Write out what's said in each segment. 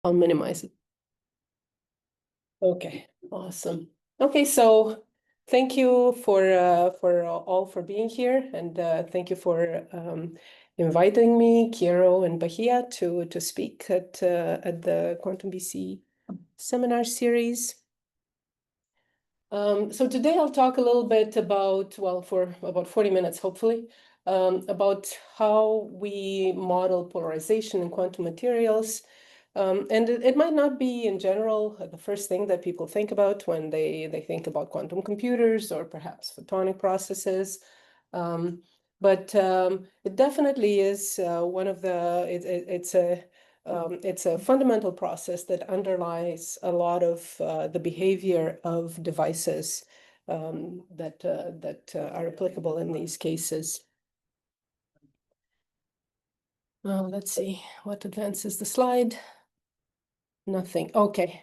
I'll minimize it. Okay, awesome. Okay, so thank you for all for being here, and thank you for inviting me, Kiero and Bahia, to speak at the Quantum BC seminar series. So today I'll talk a little bit about, well, for about 40 minutes, hopefully, about how we model polarization in quantum materials. And it might not be in general the first thing that people think about when they think about quantum computers or perhaps photonic processes. But it definitely is one of the, it's a fundamental process that underlies a lot of the behavior of devices that are applicable in these cases. Let's see, what advances the slide? Nothing. Okay.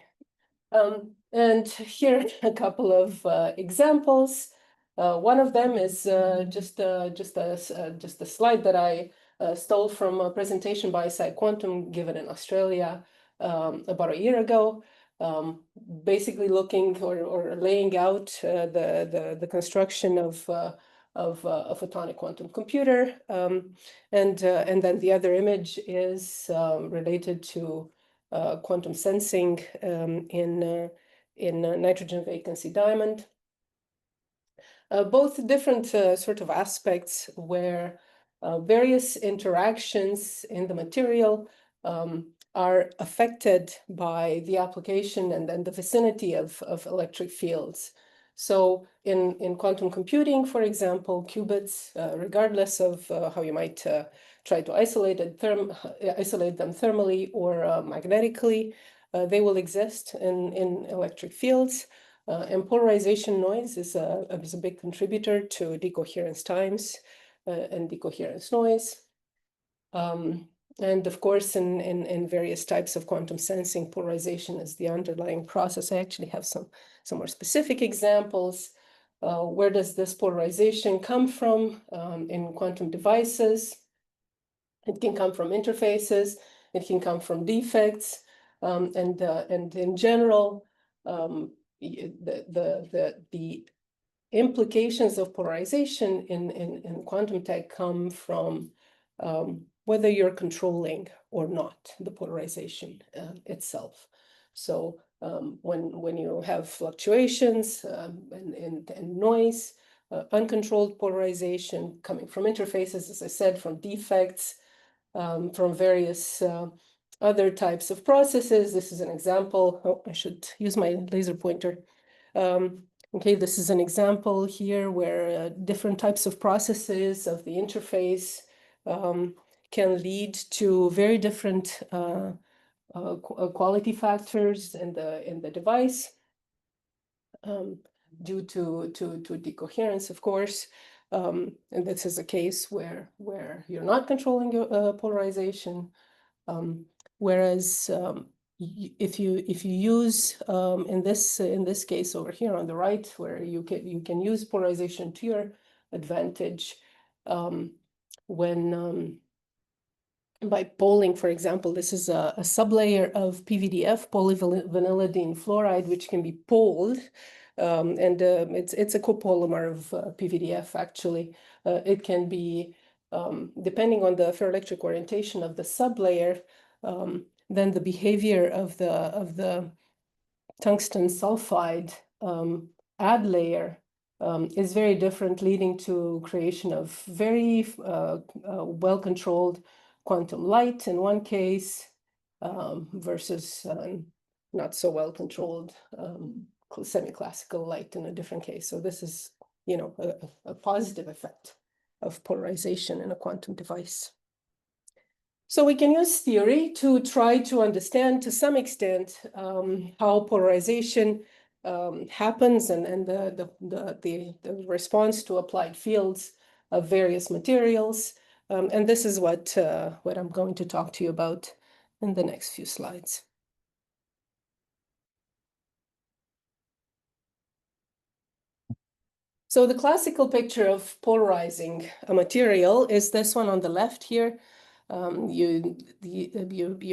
And here are a couple of examples. One of them is just a slide that I stole from a presentation by PsiQuantum given in Australia about a year ago, basically looking or laying out the construction of a photonic quantum computer, and then the other image is related to quantum sensing in nitrogen vacancy diamond. Both different sort of aspects where various interactions in the material are affected by the application and then the vicinity of electric fields. So in quantum computing, for example, qubits, regardless of how you might try to isolate them thermally or magnetically, they will exist in electric fields. And polarization noise is a big contributor to decoherence times and decoherence noise. And of course, in various types of quantum sensing, polarization is the underlying process. I actually have some more specific examples. Where does this polarization come from in quantum devices? It can come from interfaces. It can come from defects. And in general, the implications of polarization in quantum tech come from whether you're controlling or not the polarization itself. So when you have fluctuations and noise, uncontrolled polarization coming from interfaces, as I said, from defects, from various other types of processes. This is an example. Oh, I should use my laser pointer. Okay, this is an example here where different types of processes of the interface can lead to very different quality factors in the device due to decoherence, of course. And this is a case where you're not controlling your polarization. Whereas if you use in this case over here on the right, where you can use polarization to your advantage when by poling, for example, this is a sublayer of PVDF, polyvanillidine fluoride, which can be poled. And it's a copolymer of PVDF, actually. It can be, depending on the ferroelectric orientation of the sublayer, then the behavior of the tungsten sulfide add layer is very different, leading to creation of very well-controlled quantum light in one case versus not so well-controlled semi-classical light in a different case. So this is, you know, a positive effect of polarization in a quantum device. So we can use theory to try to understand to some extent how polarization happens and the response to applied fields of various materials. And this is what I'm going to talk to you about in the next few slides. So the classical picture of polarizing a material is this one on the left here. You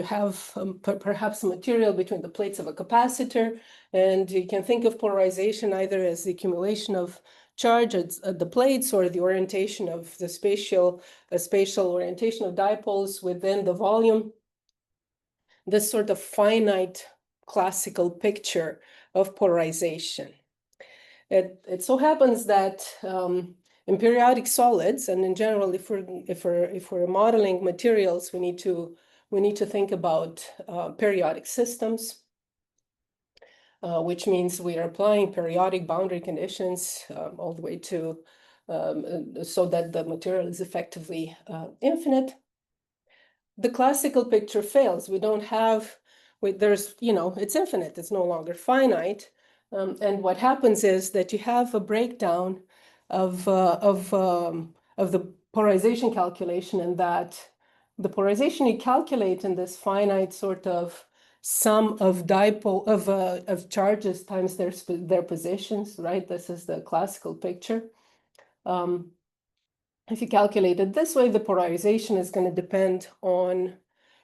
have perhaps a material between the plates of a capacitor, and you can think of polarization either as the accumulation of charge at the plates or the orientation of the spatial orientation of dipoles within the volume. This sort of finite classical picture of polarization. It so happens that in periodic solids, and in general, if we're modeling materials, we need to think about periodic systems, which means we are applying periodic boundary conditions all the way to so that the material is effectively infinite. The classical picture fails. We don't have, there's, it's infinite. It's no longer finite. And what happens is that you have a breakdown of the polarization calculation, and that the polarization you calculate in this finite sort of sum of dipole of charges times their positions, right? This is the classical picture. If you calculate it this way, the polarization is going to depend on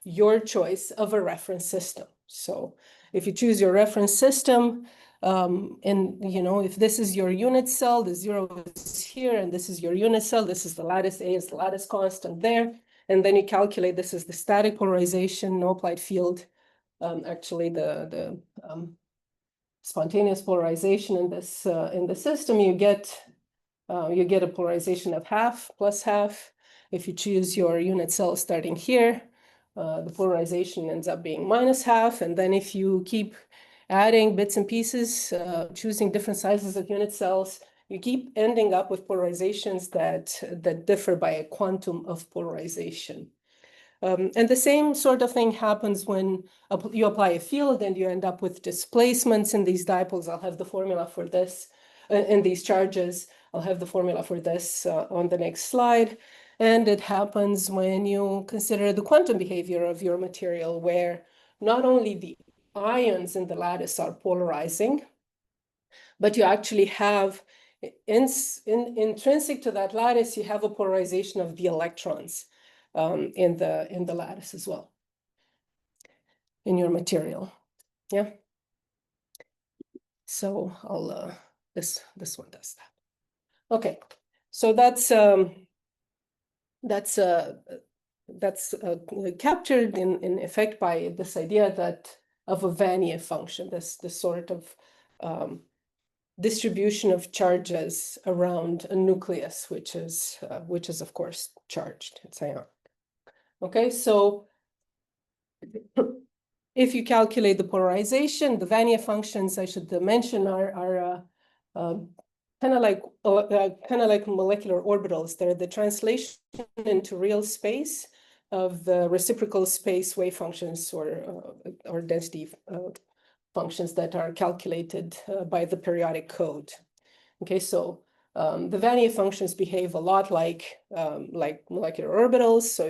your choice of a reference system. So if you choose your reference system, and if this is your unit cell, the 0 is here, and this is your unit cell, this is the lattice, A is the lattice constant there, and then you calculate this is the static polarization, no applied field, actually the spontaneous polarization in this in the system, you get a polarization of half plus half. If you choose your unit cell starting here, the polarization ends up being minus half. And then if you keep adding bits and pieces, choosing different sizes of unit cells, you keep ending up with polarizations that differ by a quantum of polarization. And the same sort of thing happens when you apply a field and you end up with displacements in these dipoles. I'll have the formula for this in these charges. I'll have the formula for this on the next slide. And it happens when you consider the quantum behavior of your material, where not only the ions in the lattice are polarizing, but you actually have intrinsic to that lattice, you have a polarization of the electrons in the lattice as well, in your material. Yeah. So I'll this one does that. Okay, so that's captured in effect by this idea that of a Vanier function, this sort of distribution of charges around a nucleus, which is of course charged. It's ionic. Okay, so if you calculate the polarization, the Vanier functions I should mention are kind of like molecular orbitals. They're the translation into real space of the reciprocal space wave functions or density functions that are calculated by the periodic code. Okay, so the Vanier functions behave a lot like molecular orbitals. So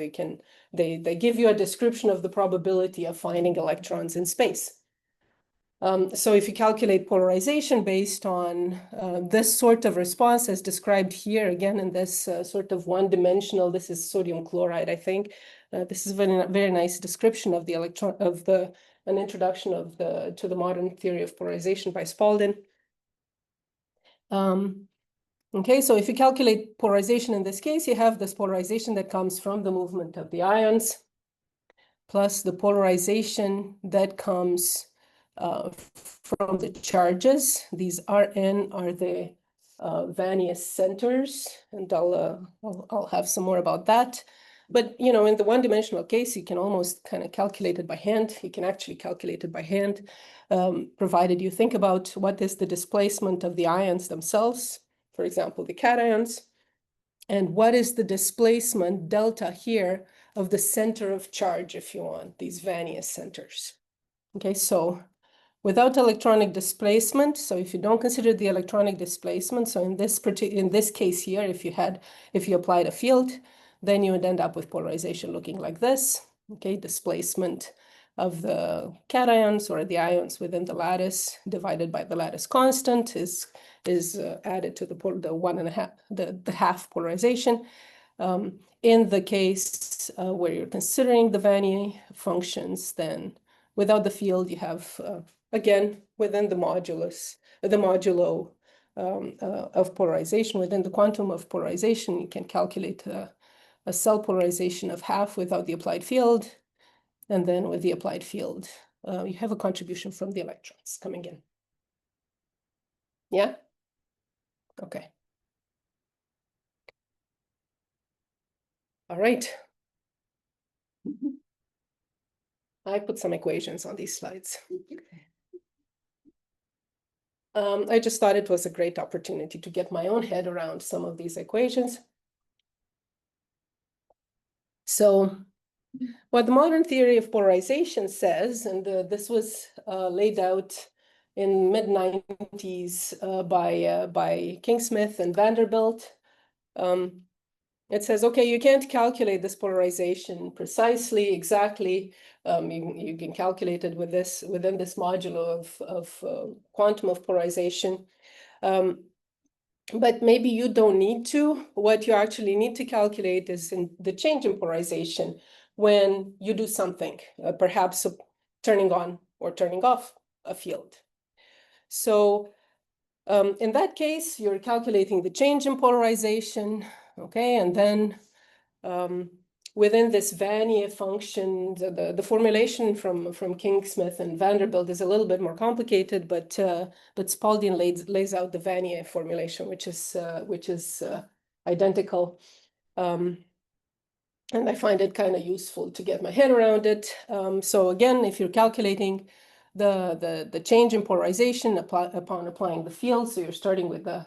they give you a description of the probability of finding electrons in space. So if you calculate polarization based on this sort of response as described here, again, in this sort of one-dimensional, this is sodium chloride, I think. This is a very nice description of the an introduction to the modern theory of polarization by Spalding. Okay, so if you calculate polarization in this case, you have this polarization that comes from the movement of the ions, plus the polarization that comes from the charges. These Rn are the Vanier centers, and I'll have some more about that. But in the one-dimensional case, you can almost kind of calculate it by hand. You can actually calculate it by hand, provided you think about what is the displacement of the ions themselves, for example, the cations, and what is the displacement delta here of the center of charge, if you want, these Vanier centers. Okay, so without electronic displacement, so if you don't consider the electronic displacement, so in this case here, if you applied a field, then you would end up with polarization looking like this. Okay, displacement of the cations or the ions within the lattice divided by the lattice constant is added to the 1.5, the half polarization. In the case where you're considering the Vannier functions, then without the field, you have, again, within the modulus, the modulo of polarization, within the quantum of polarization, you can calculate a cell polarization of half without the applied field. And then with the applied field, you have a contribution from the electrons coming in. Yeah? Okay. All right. I put some equations on these slides. I just thought it was a great opportunity to get my own head around some of these equations. So what the modern theory of polarization says, and this was laid out in mid-90s by King-Smith and Vanderbilt. It says, okay, you can't calculate this polarization precisely, exactly. You can calculate it with this within this modulo of quantum of polarization. But maybe you don't need to. What you actually need to calculate is in the change in polarization when you do something, perhaps turning on or turning off a field. So in that case, you're calculating the change in polarization, okay? And then within this Vannier function, the formulation from King-Smith and Vanderbilt is a little bit more complicated, but Spalding lays out the Vannier formulation, which is identical. And I find it kind of useful to get my head around it. So again, if you're calculating the change in polarization upon applying the field, so you're starting with the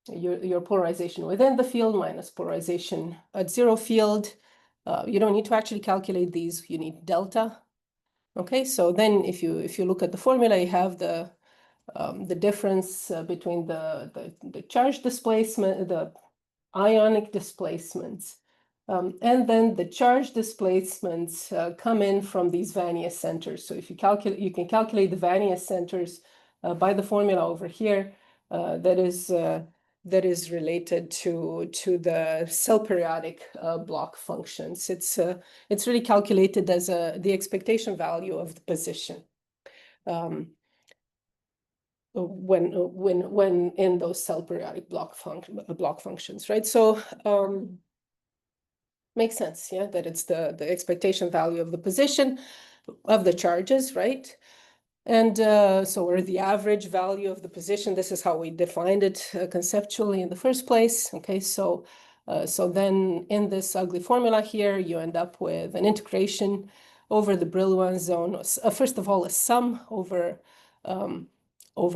your polarization within the field minus polarization at zero field. You don't need to actually calculate these. You need delta. Okay, so then if you look at the formula, you have the difference between the charge displacement, the ionic displacements, and then the charge displacements come in from these Vannier centers. So if you calculate, you can calculate the Vannier centers by the formula over here. That is related to the cell periodic block functions. It's really calculated as the expectation value of the position when in those cell periodic block functions, right? So makes sense, yeah, that it's the expectation value of the position of the charges, right? And or the average value of the position, this is how we defined it conceptually in the first place. Okay, so then in this ugly formula here, you end up with an integration over the Brillouin zone. First of all, a sum over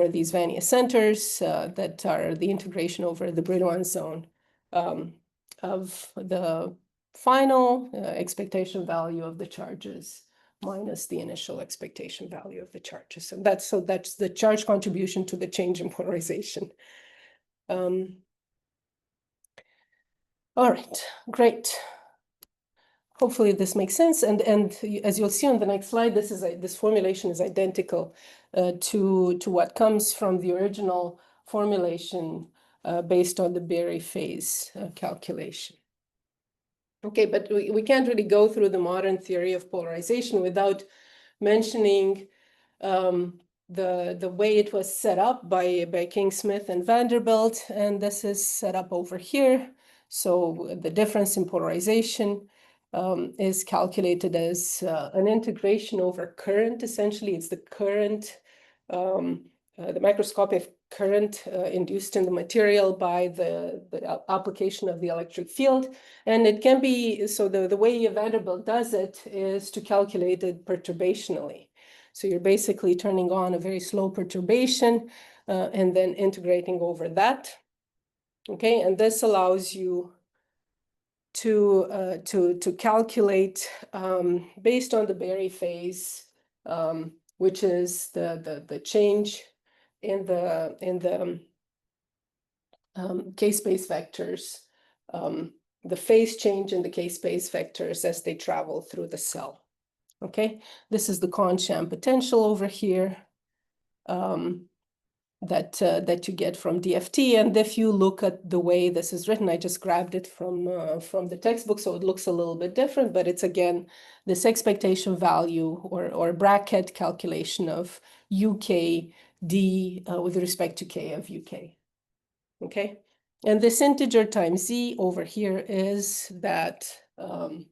these Vannier centers that are the integration over the Brillouin zone of the final expectation value of the charges minus the initial expectation value of the charges. And that's the charge contribution to the change in polarization. All right, great. Hopefully this makes sense. And as you'll see on the next slide, this formulation is identical to what comes from the original formulation based on the Berry phase calculation. Okay, but we can't really go through the modern theory of polarization without mentioning the way it was set up by King-Smith and Vanderbilt, and this is set up over here. So the difference in polarization is calculated as an integration over current. Essentially, it's the current, the microscopic current induced in the material by the application of the electric field. And it can be, so the way Vanderbilt does it is to calculate it perturbationally. So you're basically turning on a very slow perturbation and then integrating over that. Okay, and this allows you to calculate based on the Berry phase, which is the change in the k-space vectors, the phase change in the k-space vectors as they travel through the cell. Okay, this is the Kohn-Sham potential over here. that you get from DFT. And if you look at the way this is written, I just grabbed it from the textbook, so it looks a little bit different, but it's again this expectation value or bracket calculation of UK D with respect to K of UK. Okay, and this integer times Z over here is that the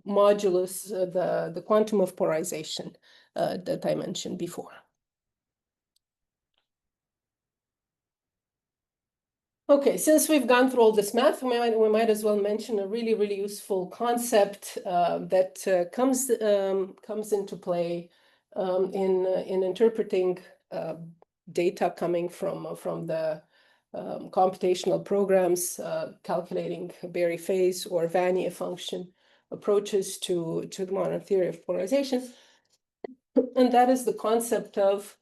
modulus, the quantum of polarization that I mentioned before. Okay, since we've gone through all this math, we might as well mention a really, really useful concept that comes into play in interpreting data coming from the computational programs, calculating Berry phase or Vanier function approaches to the modern theory of polarization. And that is the concept of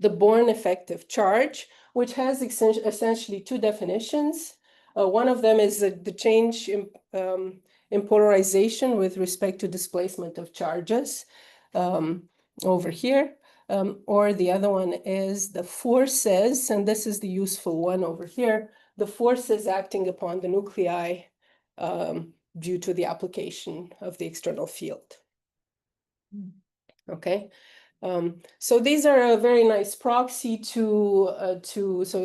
the Born effective charge, which has essentially two definitions. One of them is the change in polarization with respect to displacement of charges over here. Or the other one is the forces, and this is the useful one over here, the forces acting upon the nuclei due to the application of the external field. Okay. So these are a very nice proxy so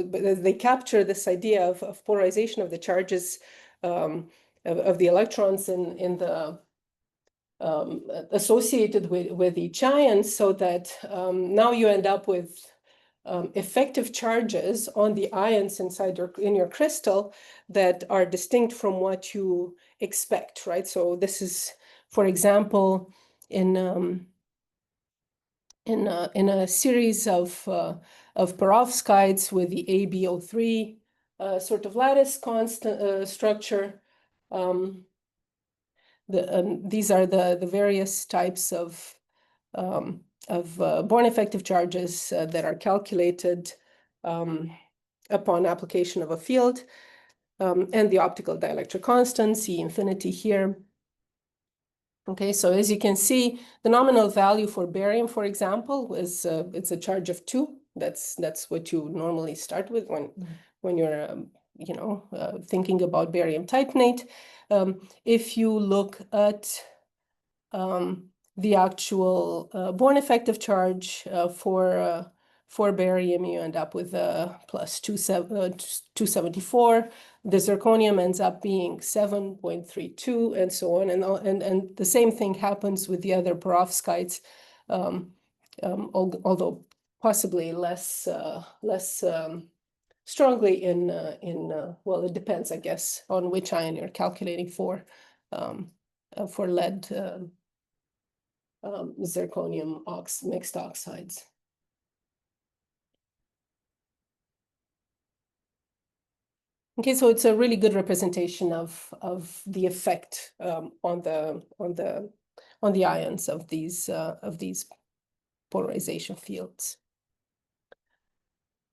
they capture this idea of polarization of the charges of the electrons in the associated with each ion, so that now you end up with effective charges on the ions inside in your crystal that are distinct from what you expect, right? So this is, for example, in a series of perovskites with the ABO3 sort of lattice constant structure. These are the various types of Born effective charges that are calculated upon application of a field, and the optical dielectric constant, C infinity here. Okay, so as you can see, the nominal value for barium, for example, is it's a charge of 2. That's what you normally start with when you're thinking about barium titanate. If you look at the actual Born effective charge for barium, you end up with plus 274. The zirconium ends up being 7.32, and so on. And the same thing happens with the other perovskites, although possibly less strongly in well, it depends, I guess, on which ion you're calculating for lead zirconium mixed oxides. Okay, so it's a really good representation of the effect on the ions of these polarization fields.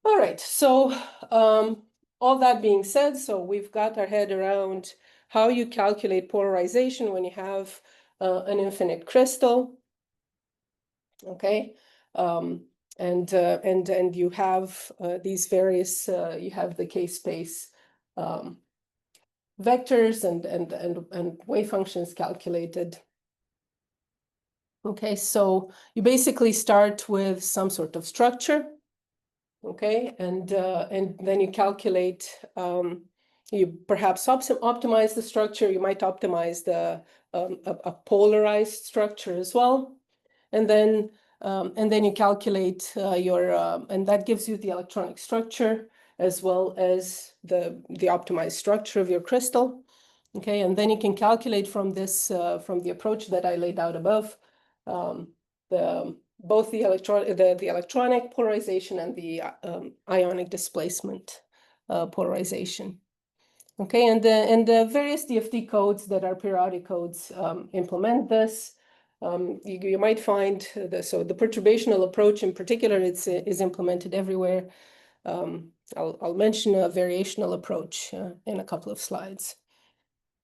All right, so all that being said, so we've got our head around how you calculate polarization when you have an infinite crystal. Okay, and you have these various you have the K-space vectors and wave functions calculated. Okay, so you basically start with some sort of structure. Okay, and then you calculate. You perhaps optimize the structure. You might optimize a polarized structure as well, and then you calculate and that gives you the electronic structure as well as the optimized structure of your crystal. Okay, and then you can calculate from this from the approach that I laid out above, both the electronic polarization and the ionic displacement polarization. Okay, and the various DFT codes that are periodic codes implement this. You might find the perturbational approach in particular is implemented everywhere. I'll mention a variational approach in a couple of slides.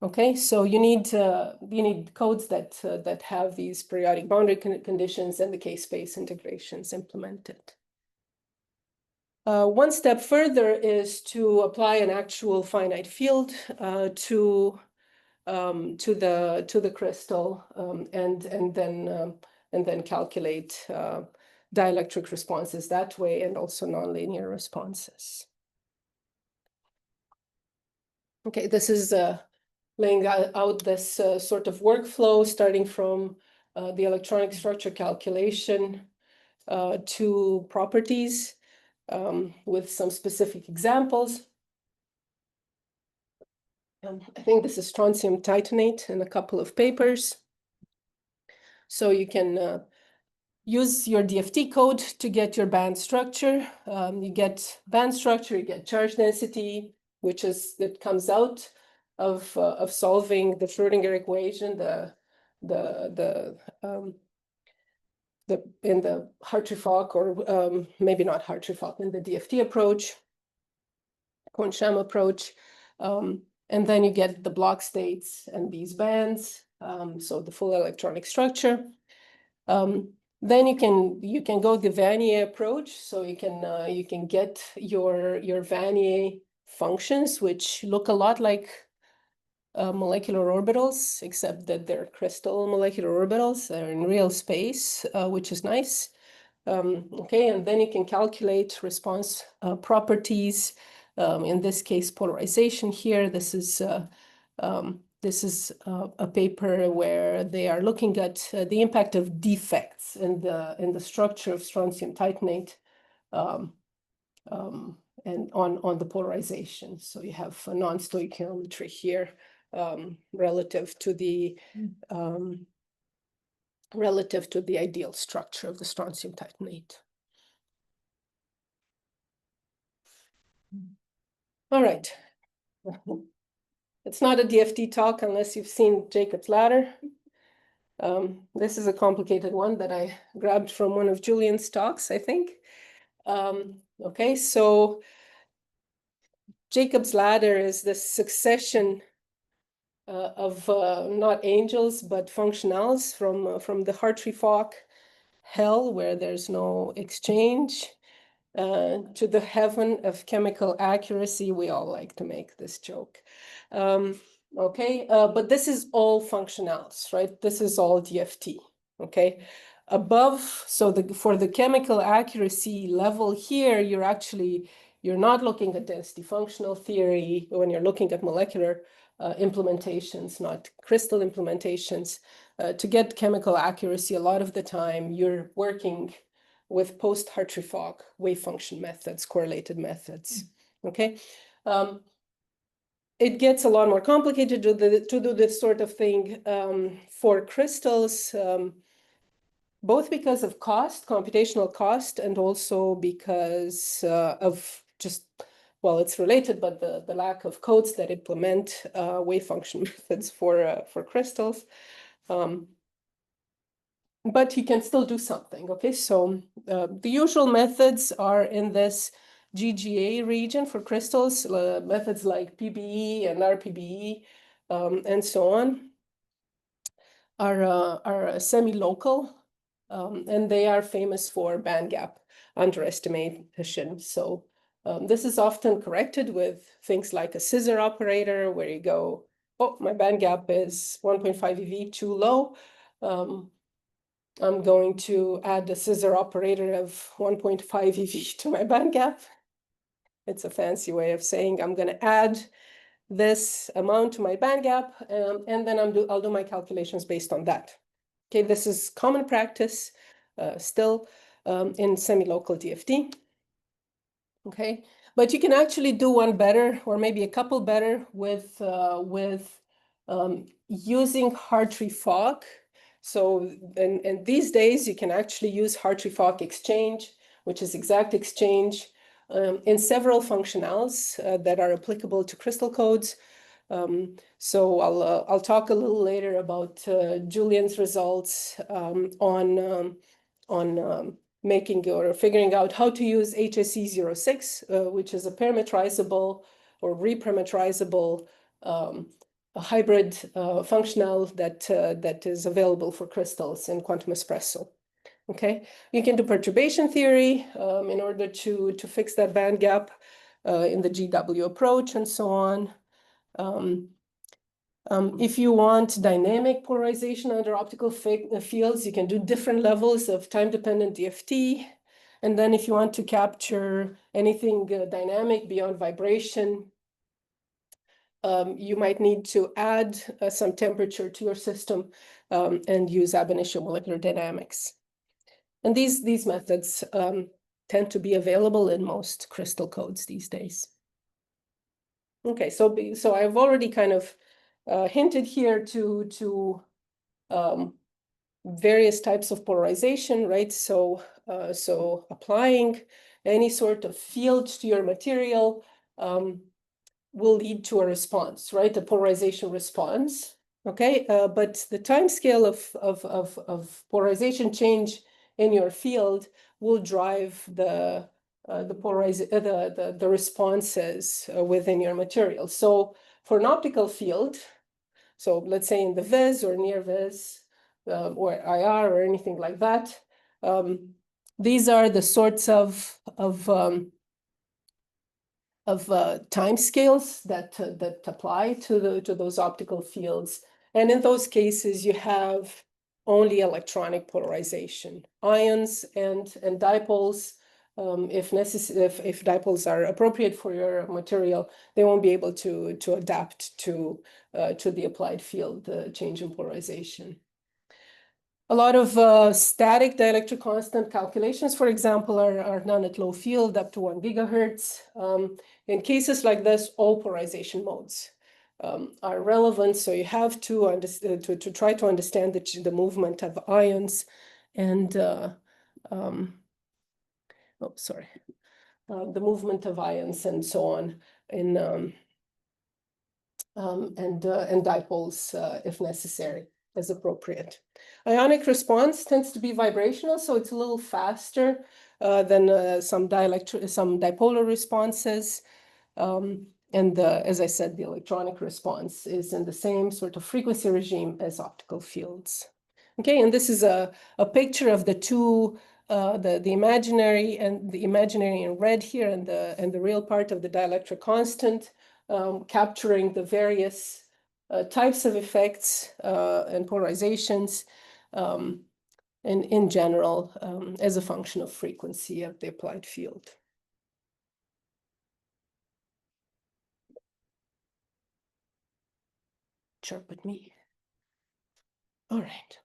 Okay, so you need codes that have these periodic boundary conditions and the k-space integrations implemented. One step further is to apply an actual finite field to the crystal and then calculate dielectric responses that way, and also nonlinear responses. Okay, this is laying out this sort of workflow, starting from the electronic structure calculation to properties with some specific examples. I think this is strontium titanate in a couple of papers. So you can use your DFT code to get your band structure. You get band structure, you get charge density, that comes out of solving the Schrödinger equation, in the Hartree-Fock, or maybe not Hartree-Fock, in the DFT approach, Kohn-Sham approach. And then you get the block states and these bands, so the full electronic structure. Then you can go the Vanier approach, so you can get your Vanier functions, which look a lot like molecular orbitals, except that they're crystal molecular orbitals. They're in real space, which is nice. Okay, and then you can calculate response properties. In this case, polarization here. This is a paper where they are looking at the impact of defects in the structure of strontium titanate and on the polarization. So you have a non-stoichiometry here relative to the ideal structure of the strontium titanate. All right. It's not a DFT talk unless you've seen Jacob's ladder. This is a complicated one that I grabbed from one of Julian's talks, I think. Okay, so Jacob's ladder is the succession of not angels, but functionals from the Hartree-Fock hell, where there's no exchange, to the heaven of chemical accuracy. We all like to make this joke. Okay, but this is all functionals, right? This is all DFT, okay? Above, so for the chemical accuracy level here, you're not looking at density functional theory when you're looking at molecular implementations, not crystal implementations. To get chemical accuracy, a lot of the time, you're working with post-Hartree-Fock wave function methods, correlated methods, okay? It gets a lot more complicated to do this sort of thing for crystals, both because of cost, computational cost, and also because of just, well, it's related, but the lack of codes that implement wave function methods for crystals. But you can still do something, okay? So the usual methods are in this GGA region for crystals, methods like PBE and RPBE and so on are semi-local, and they are famous for band gap underestimation. So this is often corrected with things like a scissor operator, where you go, oh, my band gap is 1.5 eV, too low. I'm going to add a scissor operator of 1.5 eV to my band gap. It's a fancy way of saying I'm going to add this amount to my band gap, and then I'll do my calculations based on that. Okay, this is common practice still in semi-local DFT. Okay, but you can actually do one better, or maybe a couple better, with using Hartree-Fock. So, and these days you can actually use Hartree-Fock exchange, which is exact exchange, in several functionals that are applicable to crystal codes. So I'll talk a little later about Julian's results on making or figuring out how to use HSE06, which is a parametrizable or reparametrizable hybrid functional that is available for crystals in quantum espresso. Okay, you can do perturbation theory in order to fix that band gap in the GW approach and so on. If you want dynamic polarization under optical fields, you can do different levels of time-dependent DFT. And then if you want to capture anything dynamic beyond vibration, you might need to add some temperature to your system and use ab initio molecular dynamics. And these methods tend to be available in most crystal codes these days. Okay, so I've already kind of hinted here to various types of polarization, right? So applying any sort of field to your material will lead to a response, right? A polarization response. Okay, but the time scale of polarization change in your field will drive the responses within your material. So for an optical field, so let's say in the vis or near vis or IR or anything like that, these are the sorts of time scales that apply to those optical fields. And in those cases, you have only electronic polarization, ions and dipoles. If necessary, if dipoles are appropriate for your material, they won't be able to adapt to the applied field change in polarization. A lot of static dielectric constant calculations, for example, are done at low field up to 1 gigahertz. In cases like this, all polarization modes are relevant. So you have to try to understand the movement of ions and the movement of ions and so on in and dipoles if necessary, as appropriate. Ionic response tends to be vibrational, so it's a little faster than some dipolar responses. And as I said, the electronic response is in the same sort of frequency regime as optical fields. Okay, and this is a picture of the two, the imaginary in red here and the real part of the dielectric constant, capturing the various types of effects and polarizations in general as a function of frequency of the applied field. Sharpen me. All right.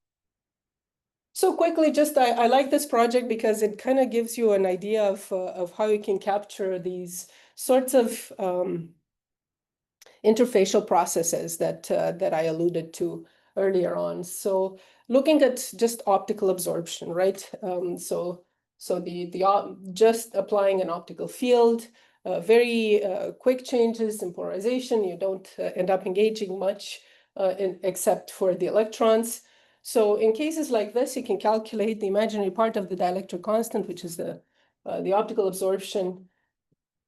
So quickly, just I like this project because it kind of gives you an idea of how you can capture these sorts of interfacial processes that I alluded to earlier on. So looking at just optical absorption, right? So just applying an optical field, very quick changes in polarization. You don't end up engaging much except for the electrons. So in cases like this, you can calculate the imaginary part of the dielectric constant, which is the optical absorption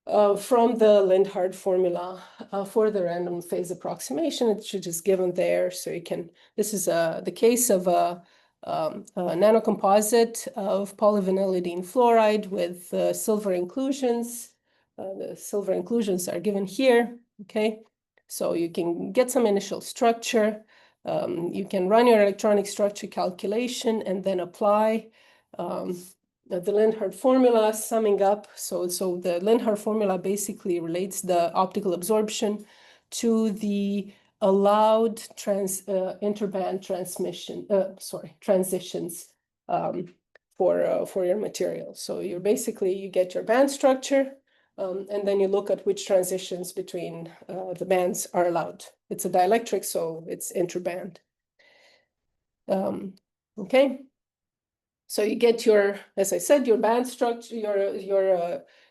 from the Lindhard formula for the random phase approximation. It's just given there. So you can, this is the case of a nanocomposite of polyvinylidene fluoride with silver inclusions. The silver inclusions are given here, okay? So you can get some initial structure. You can run your electronic structure calculation and then apply the Lindhard formula summing up. So the Lindhard formula basically relates the optical absorption to the allowed interband transitions for your material. So you get your band structure, and then you look at which transitions between the bands are allowed. It's a dielectric, so it's interband. Okay. So you get your, as I said, your band structure,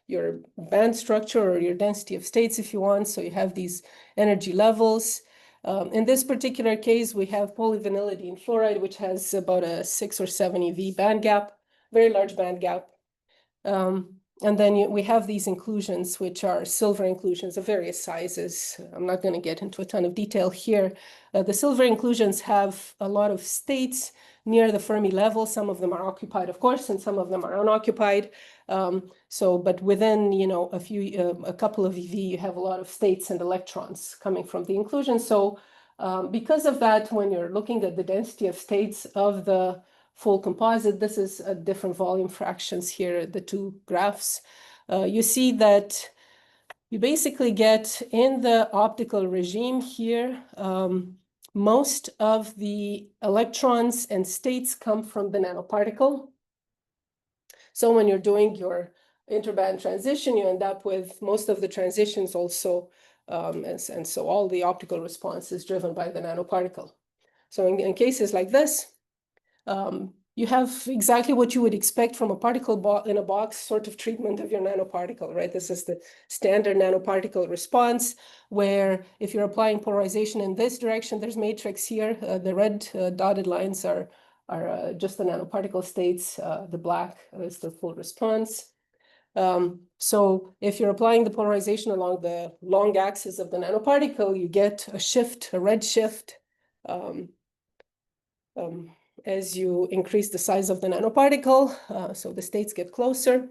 your band structure or your density of states, if you want. So you have these energy levels. In this particular case, we have polyvinylidene fluoride, which has about a 6 or 7 eV band gap, very large band gap. And then we have these inclusions, which are silver inclusions of various sizes. I'm not going to get into a ton of detail here. The silver inclusions have a lot of states near the Fermi level. Some of them are occupied, of course, and some of them are unoccupied. But within, a couple of eV, you have a lot of states and electrons coming from the inclusion. So because of that, when you're looking at the density of states of the full composite, this is different volume fractions here, the two graphs. You see that you basically get in the optical regime here, most of the electrons and states come from the nanoparticle. So when you're doing your interband transition, you end up with most of the transitions also, and so all the optical response is driven by the nanoparticle. So in cases like this, you have exactly what you would expect from a particle in a box sort of treatment of your nanoparticle, right? This is the standard nanoparticle response, where if you're applying polarization in this direction, there's matrix here. The red dotted lines are just the nanoparticle states. The black is the full response. So if you're applying the polarization along the long axis of the nanoparticle, you get a shift, a red shift, as you increase the size of the nanoparticle, so the states get closer.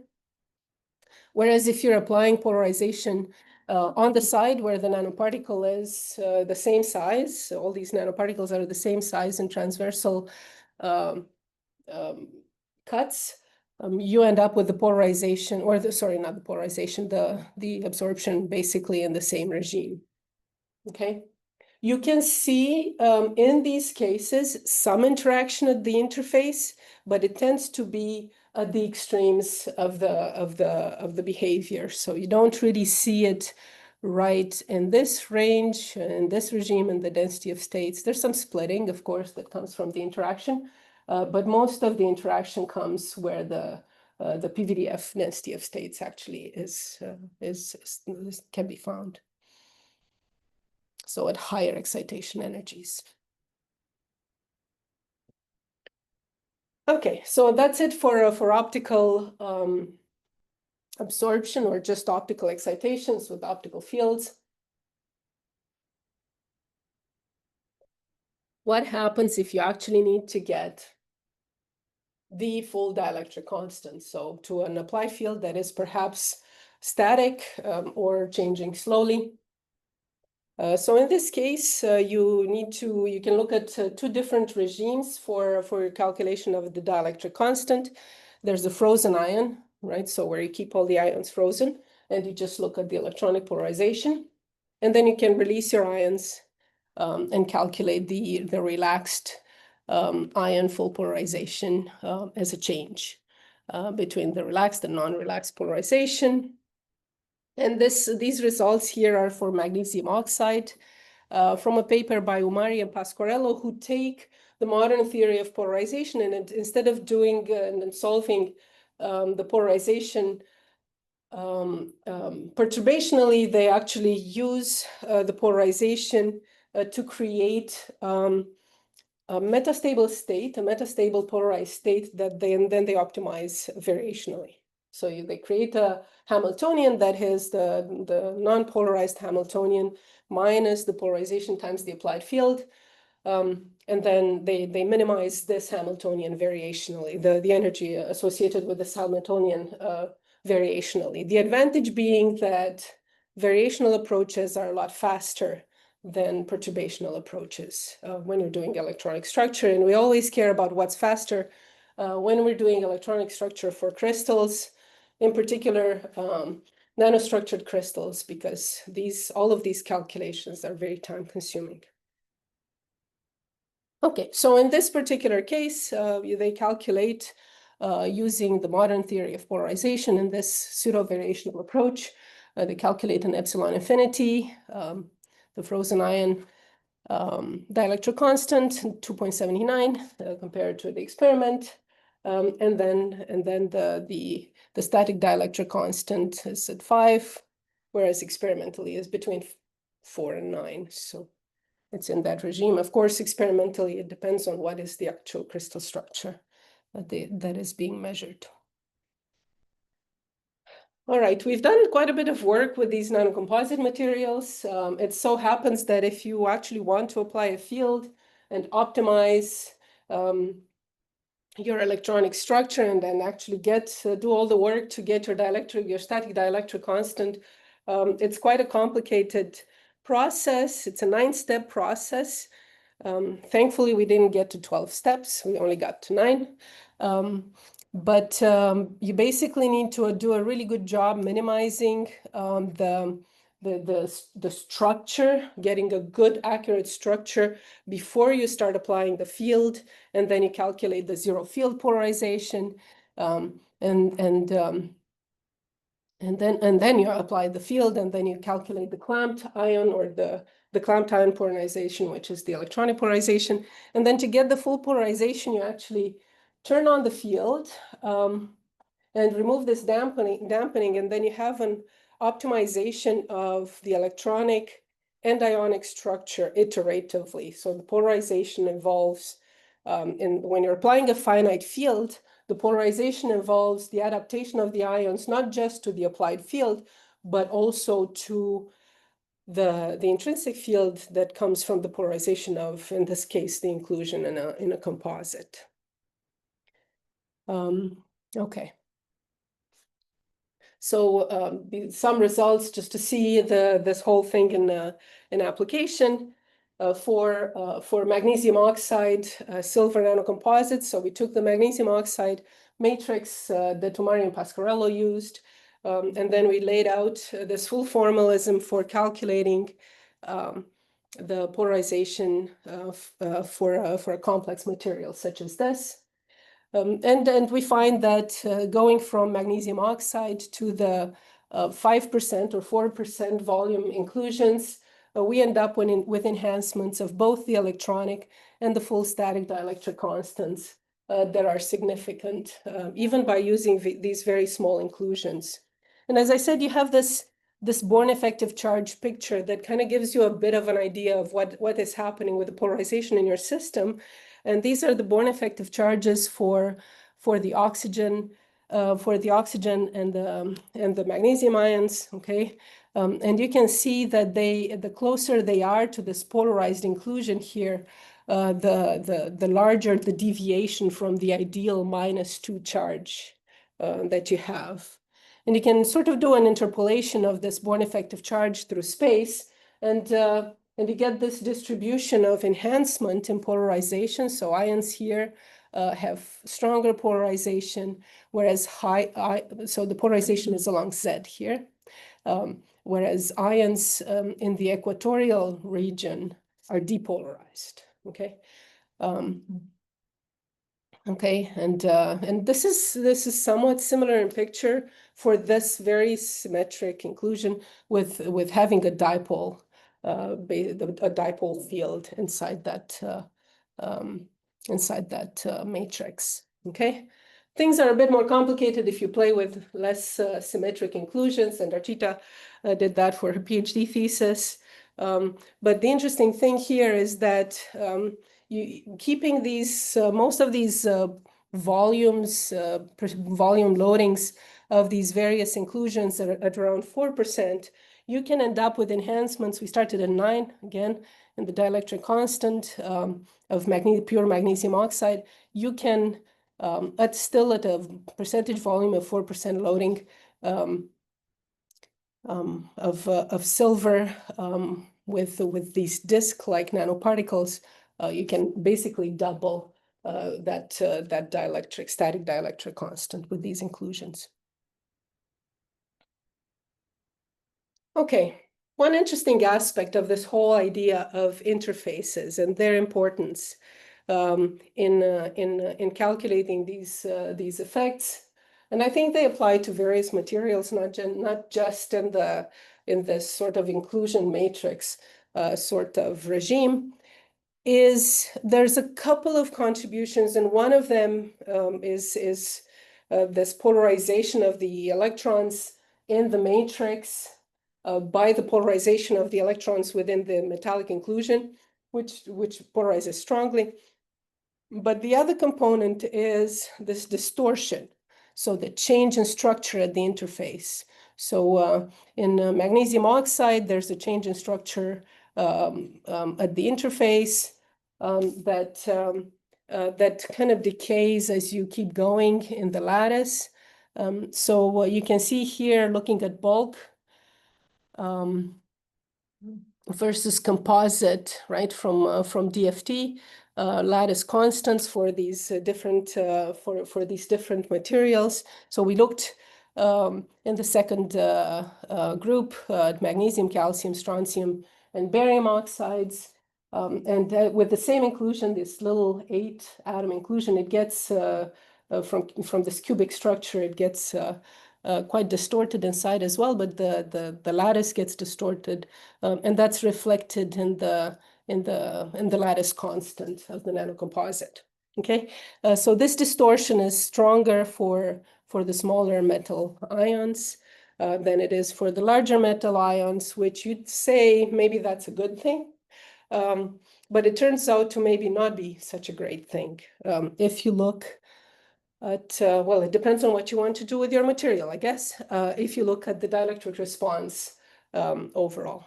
Whereas if you're applying polarization on the side where the nanoparticle is the same size, so all these nanoparticles are the same size in transversal cuts, you end up with the polarization, or not the polarization, the absorption basically in the same regime, okay? You can see in these cases some interaction at the interface, but it tends to be at the extremes of the behavior. So you don't really see it right in this range, in this regime, in the density of states. There's some splitting, of course, that comes from the interaction, but most of the interaction comes where the PVDF density of states actually can be found. So at higher excitation energies. Okay, so that's it for optical absorption, or just optical excitations with optical fields. What happens if you actually need to get the full dielectric constant? So to an applied field that is perhaps static or changing slowly. So in this case, you can look at two different regimes for your calculation of the dielectric constant. There's a frozen ion, right? So where you keep all the ions frozen, and you just look at the electronic polarization. And then you can release your ions and calculate the relaxed ion full polarization as a change between the relaxed and non-relaxed polarization. And these results here are for magnesium oxide from a paper by Umari and Pasquarello, who take the modern theory of polarization, and instead of doing and solving the polarization perturbationally, they actually use the polarization to create a metastable state, a metastable polarized state that then they optimize variationally. So they create a Hamiltonian that is the non-polarized Hamiltonian minus the polarization times the applied field. And then they minimize this Hamiltonian variationally, the energy associated with this Hamiltonian variationally. The advantage being that variational approaches are a lot faster than perturbational approaches when you're doing electronic structure. And we always care about what's faster when we're doing electronic structure for crystals, in particular nanostructured crystals, because all of these calculations are very time consuming. Okay, so in this particular case, they calculate using the modern theory of polarization in this pseudo-variational approach. They calculate an epsilon infinity, the frozen ion dielectric constant, 2.79 compared to the experiment. And then the static dielectric constant is at 5, whereas experimentally is between 4 and 9. So it's in that regime. Of course, experimentally, it depends on what is the actual crystal structure that is being measured. All right, we've done quite a bit of work with these nanocomposite materials. It so happens that if you actually want to apply a field and optimize your electronic structure and then actually do all the work to get your static dielectric constant, it's quite a complicated process. It's a 9-step process. Thankfully, we didn't get to 12 steps. We only got to 9. But you basically need to do a really good job minimizing the structure, getting a good, accurate structure before you start applying the field, and then you calculate the zero field polarization, and then you apply the field, and then you calculate the clamped ion or the clamped ion polarization, which is the electronic polarization. And then to get the full polarization, you actually turn on the field and remove this dampening, and then you have an optimization of the electronic and ionic structure iteratively. So the polarization involves, when you're applying a finite field, the polarization involves the adaptation of the ions, not just to the applied field, but also to the intrinsic field that comes from the polarization of, in this case, the inclusion in a composite. Okay. So some results just to see this whole thing in application for magnesium oxide silver nanocomposites. So we took the magnesium oxide matrix that Tomari and Pasquarello used, and then we laid out this full formalism for calculating the polarization for a complex material such as this. And we find that going from magnesium oxide to the 5% or 4% volume inclusions, we end up with enhancements of both the electronic and the full static dielectric constants that are significant, even by using these very small inclusions. And as I said, you have this Born effective charge picture that kind of gives you a bit of an idea of what is happening with the polarization in your system. And these are the Born effective charges for the oxygen and the magnesium ions. Okay, and you can see that the closer they are to this polarized inclusion here, the larger the deviation from the ideal -2 charge that you have. And you can sort of do an interpolation of this Born effective charge through space, and you get this distribution of enhancement in polarization. So ions here have stronger polarization, whereas so the polarization is along Z here, whereas ions in the equatorial region are depolarized. Okay. Okay, and this is somewhat similar in picture for this very symmetric inclusion with having a dipole field inside that matrix. Okay, things are a bit more complicated if you play with less symmetric inclusions, and Archita did that for her PhD thesis. But the interesting thing here is that keeping these most of these volume loadings of these various inclusions at around 4%, you can end up with enhancements. We started at 9 again in the dielectric constant of pure magnesium oxide. You can still at a percentage volume of 4% loading of silver with these disc-like nanoparticles, you can basically double that static dielectric constant with these inclusions. Okay, one interesting aspect of this whole idea of interfaces and their importance in calculating these effects, and I think they apply to various materials, not just in this sort of inclusion matrix sort of regime, is there's a couple of contributions, and one of them is this polarization of the electrons in the matrix by the polarization of the electrons within the metallic inclusion, which polarizes strongly. But the other component is this distortion. so the change in structure at the interface. So in magnesium oxide, there's a change in structure at the interface that kind of decays as you keep going in the lattice. So you can see here, looking at bulk versus composite, right, from DFT, lattice constants for these different for these different materials. So we looked in the second group at magnesium, calcium, strontium, and barium oxides. And with the same inclusion, this little 8-atom inclusion, it gets from this cubic structure, it gets quite distorted inside as well, but the lattice gets distorted, and that's reflected in the lattice constant of the nanocomposite. Okay, so this distortion is stronger for the smaller metal ions than it is for the larger metal ions, which you'd say maybe that's a good thing. But it turns out to maybe not be such a great thing. If you look at, well, it depends on what you want to do with your material, I guess, if you look at the dielectric response overall.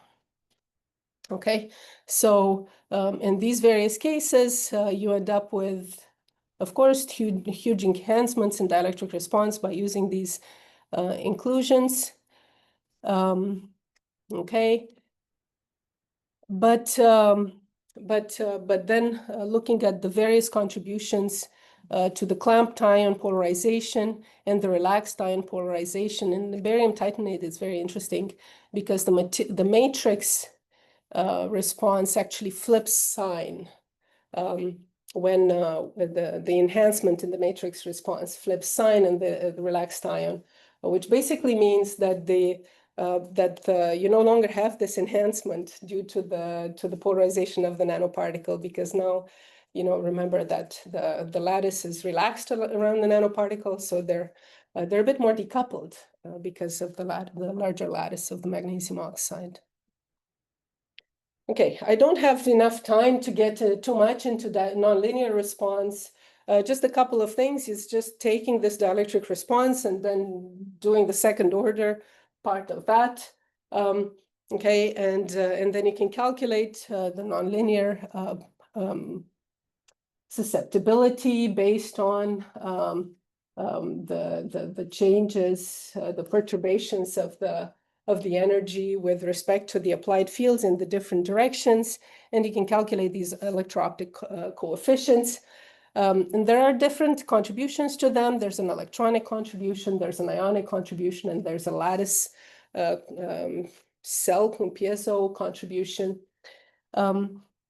Okay, so in these various cases, you end up with, of course, huge enhancements in dielectric response by using these inclusions. Okay, but then looking at the various contributions to the clamped ion polarization and the relaxed ion polarization in the barium titanate is very interesting because the matrix response actually flips sign when the enhancement in the matrix response flips sign in the relaxed ion, which basically means that you no longer have this enhancement due to the polarization of the nanoparticle, because now, remember that the lattice is relaxed around the nanoparticle, so they're a bit more decoupled because of the larger lattice of the magnesium oxide. Okay, I don't have enough time to get too much into that nonlinear response. Just a couple of things is just taking this dielectric response and then doing the second order part of that. Okay, and then you can calculate the nonlinear susceptibility based on the changes, the perturbations of the energy with respect to the applied fields in the different directions, and you can calculate these electro-optic coefficients. And there are different contributions to them. There's an electronic contribution, there's an ionic contribution, and there's a lattice cell piezo contribution.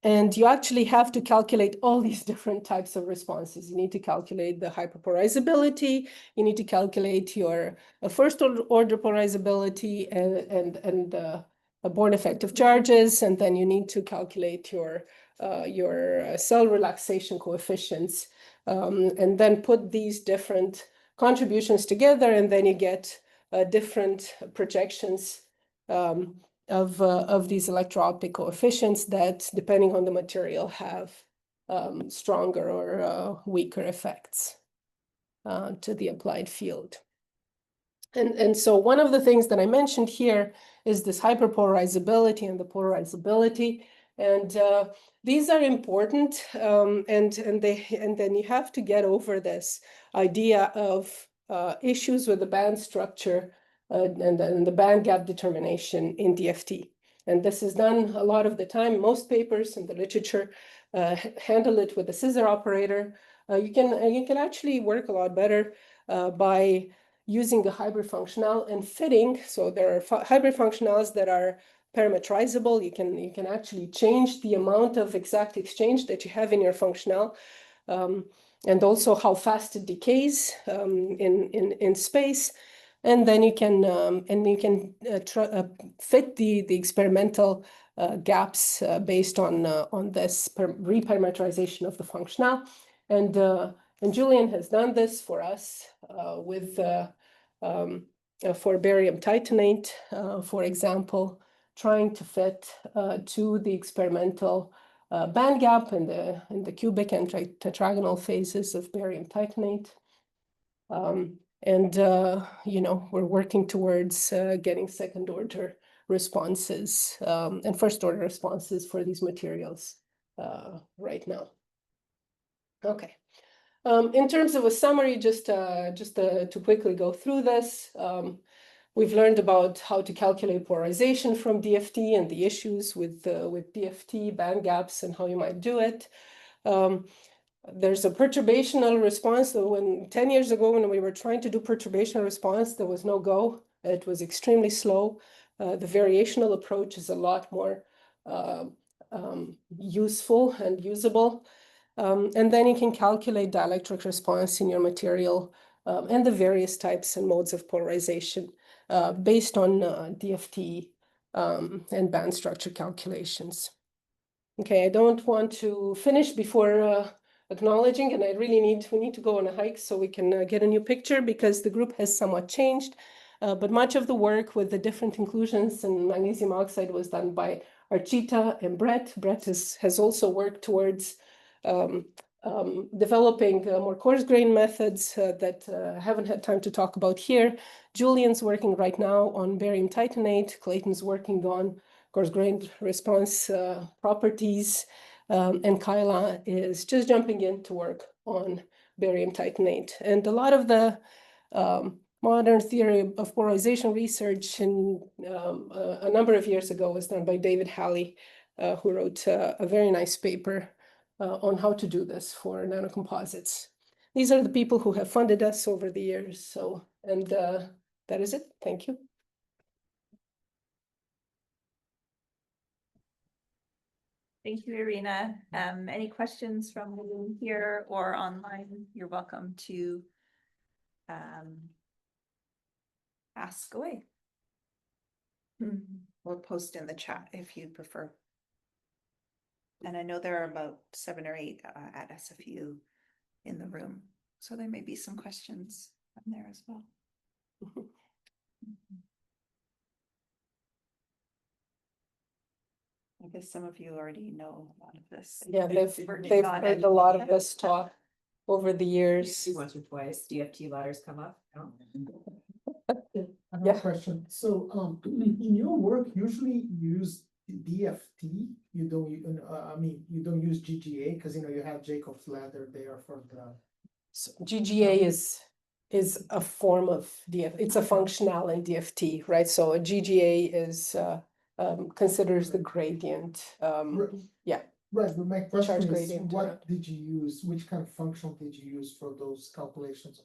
And you actually have to calculate all these different types of responses. You need to calculate the hyperpolarizability, you need to calculate your first order polarizability and Born effective charges, and then you need to calculate your cell relaxation coefficients, and then put these different contributions together, and then you get different projections of these electro-optic coefficients that, depending on the material, have stronger or weaker effects to the applied field. And so one of the things that I mentioned here is this hyperpolarizability and the polarizability. And these are important, and then you have to get over this idea of issues with the band structure and the band gap determination in DFT. And this is done a lot of the time. Most papers in the literature handle it with a scissor operator. You can actually work a lot better by using a hybrid functional and fitting. So there are hybrid functionals that are parametrizable. You can actually change the amount of exact exchange that you have in your functional, and also how fast it decays in space. And then you can fit the experimental gaps based on this reparametrization of the functional. And Julian has done this for us for barium titanate, for example, trying to fit to the experimental band gap in the cubic and tetragonal phases of barium titanate. you know, we're working towards getting second order responses and first order responses for these materials right now. Okay. In terms of a summary, just to quickly go through this, we've learned about how to calculate polarization from DFT and the issues with DFT, band gaps, and how you might do it. There's a perturbational response. So 10 years ago, when we were trying to do perturbational response, there was no go. It was extremely slow. The variational approach is a lot more useful and usable. And then you can calculate dielectric response in your material and the various types and modes of polarization based on DFT and band structure calculations. Okay, I don't want to finish before acknowledging, and we need to go on a hike so we can get a new picture because the group has somewhat changed. But much of the work with the different inclusions and magnesium oxide was done by Archita and Brett. Brett has also worked towards developing more coarse-grained methods that I haven't had time to talk about here. Julian's working right now on barium titanate. Clayton's working on coarse-grained response properties. And Kyla is just jumping in to work on barium titanate. And a lot of the modern theory of polarization research a number of years ago was done by David Halley, who wrote a very nice paper on how to do this for nanocomposites. These are the people who have funded us over the years. So, and that is it. Thank you. Thank you, Irina. Any questions from the room here or online? You're welcome to ask away. Or post in the chat if you prefer. And I know there are about 7 or 8 at SFU in the room, so there may be some questions from there as well. I guess some of you already know a lot of this. Yeah, they've heard a lot of this talk over the years. Once or twice, DFT ladders come up. No? I have a question. So, in your work, usually you use DFT. You don't, you don't use GGA because you have Jacob's ladder there for the. So GGA is a form of DFT. It's a functional in DFT, right? So a GGA is considers the gradient. Yeah. Right, but my question is, gradient, what did you use? Which kind of function did you use for those calculations?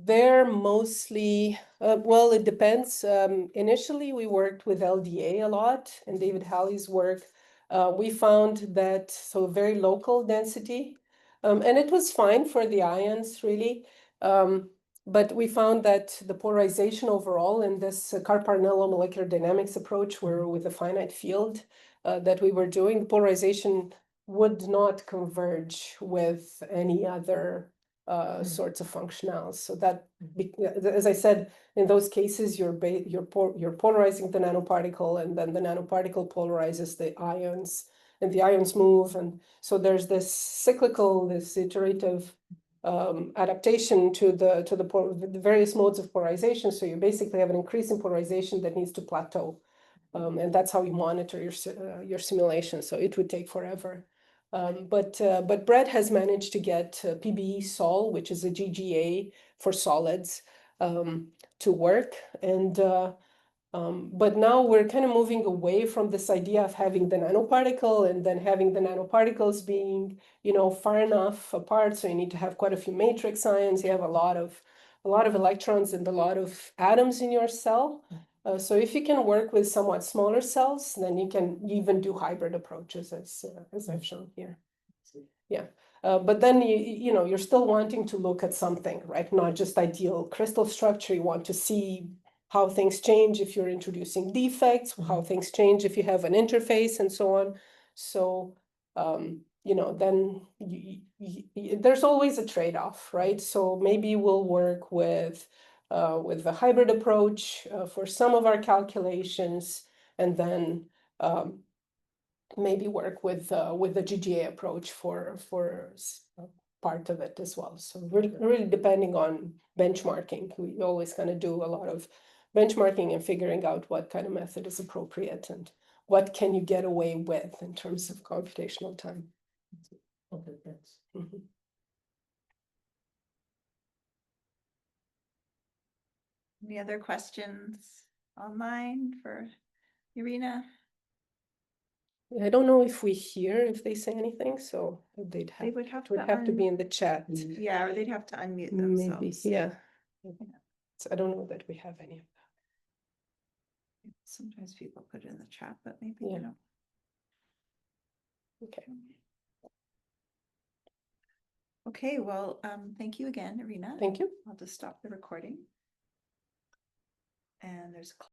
They're mostly, well, it depends. Initially, we worked with LDA a lot, and David Halley's work. We found that, so very local density, and it was fine for the ions, really. But we found that the polarization overall in this Carr-Parnello molecular dynamics approach were with a finite field that we were doing, polarization would not converge with any other sorts of functionals. So that, as I said, in those cases, you're polarizing the nanoparticle, and then the nanoparticle polarizes the ions, and the ions move. And so there's this cyclical, this iterative adaptation to the various modes of polarization. So you basically have an increase in polarization that needs to plateau. And that's how you monitor your simulation. So it would take forever. But Brett has managed to get PBE Sol, which is a GGA for solids, to work. And but now we're kind of moving away from this idea of having the nanoparticle and then having the nanoparticles being, far enough apart. So you need to have quite a few matrix ions. You have a lot of electrons and a lot of atoms in your cell. So if you can work with somewhat smaller cells, then you can even do hybrid approaches as I've shown here. Yeah. But then you're still wanting to look at something, right? Not just ideal crystal structure. You want to see how things change if you're introducing defects, how things change if you have an interface, and so on. So, then there's always a trade-off, right? So maybe we'll work with the hybrid approach for some of our calculations, and then maybe work with the GGA approach for part of it as well. So really depending on benchmarking, we always kind of do a lot of benchmarking and figuring out what kind of method is appropriate and what can you get away with in terms of computational time. Okay, thanks. Mhm. Any other questions online for Irina? I don't know if we hear if they say anything, so they'd They have, would have it would have to be un- in the chat. Yeah, or they'd have to unmute Maybe, themselves. yeah. So I don't know that we have any. Sometimes people put it in the chat, but maybe they Yeah. don't. Okay. Okay, well, thank you again, Irina. Thank you. I'll just stop the recording. And there's a